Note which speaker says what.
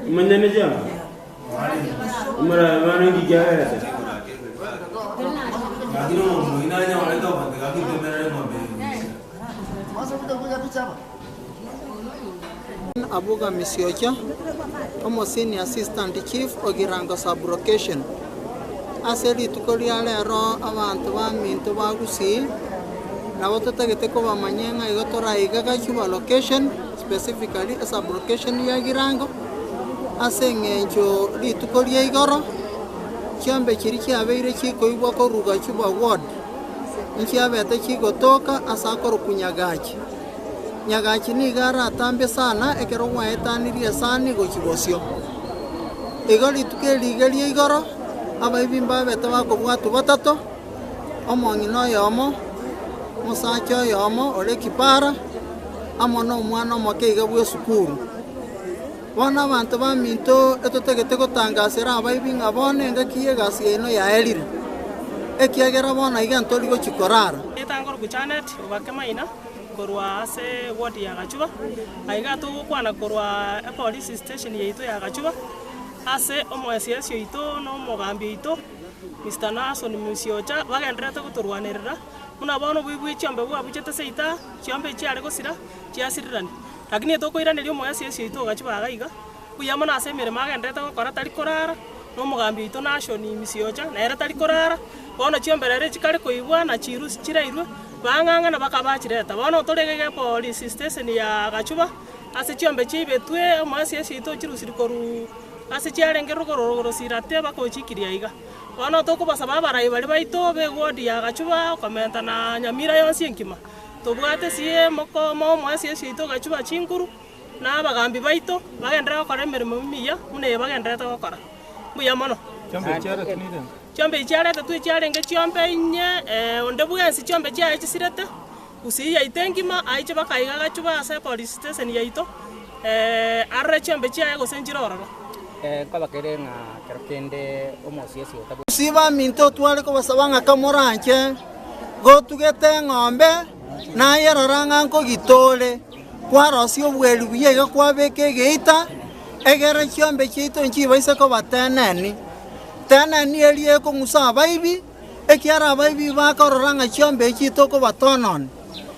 Speaker 1: Manjane jam. Umara mana gija hai?
Speaker 2: Abuga Misiocha, como senior assistant chief Ogirango Sublocation. Aseri tukoliale ro abantu baminto bagusi. Na watotegete ko bamanyenga igotora igaga chuba location, specifically a sublocation ya Girango. Asengenjo litukolie igoro. Kiambe chiriki abeire chiko igwa ko ruga chuba ward. Nchi abete chiko toka asako rukunyagachi. Nyagachi ni gara atambe sana ekero mwaetanirie sani gochigosio. Igori tukeligelie igoro abaibimba bete bakobwatu batato omongino yomo musacho yomo ole kipara amono omwana omokeiga bwe sukuru. Bona abantu baminto etotegete gotangasira abaibinga bone ngakiye gasi eno yaelire. Ekiagera bona igantori gochikorara.
Speaker 3: Etangor kuchanet bakemaina korwa ase ward ya Gachuba aiga tu kwana korwa police station yeito ya Gachuba ase omwesiesio ito no mogambi ito Mr. Nason Musiocha bagendrete guturwanirira muna bono bwibwi chiambe bwa buchete seita chiambe chiare gosira chiasirirani lakini etokoiraneri omwesiesio ito Gachuba gaiga buyamo na ase mere magendrete gokora tari korara no mogambi ito Nason Musiocha na era tari korara bono chiambe rere chikare koibwa na chiru chirairwe banganga na bakabachireta bono toregege police station ya Gachuba ase chiombe chibetwe omwesiesio ito chirusiri koru ase chiarengero kororo sirate bakochikiria iga bono tokobasaba barai bari baito be ward ya Gachuba komenta na Nyamira yonsi enkima tobwate sie moko omwesiesio ito Gachuba chinkuru na bagambi baito bagendera gokora emeremo miya mune bagenderete gokora buya mono chiombe chiarete tu chiarenge chiombe inye onde bwensi chiombe chiae chisirete usi yaite enkima aiche bakaiga Gachuba ase police station yaito arre chiombe chiae gosenchira ororo
Speaker 4: kabakere nga kerokende omosiesio tabu
Speaker 2: Siba minto twale ko basabanga kamoranche go tugete ngombe na yeroranga nko gitole kwarosio bwelu biyega kwabeke geita egere chiombe chito nchibaise ko bateneni teneni elie ko musa baibi ekiara baibi bakororanga chiombe chito ko batonon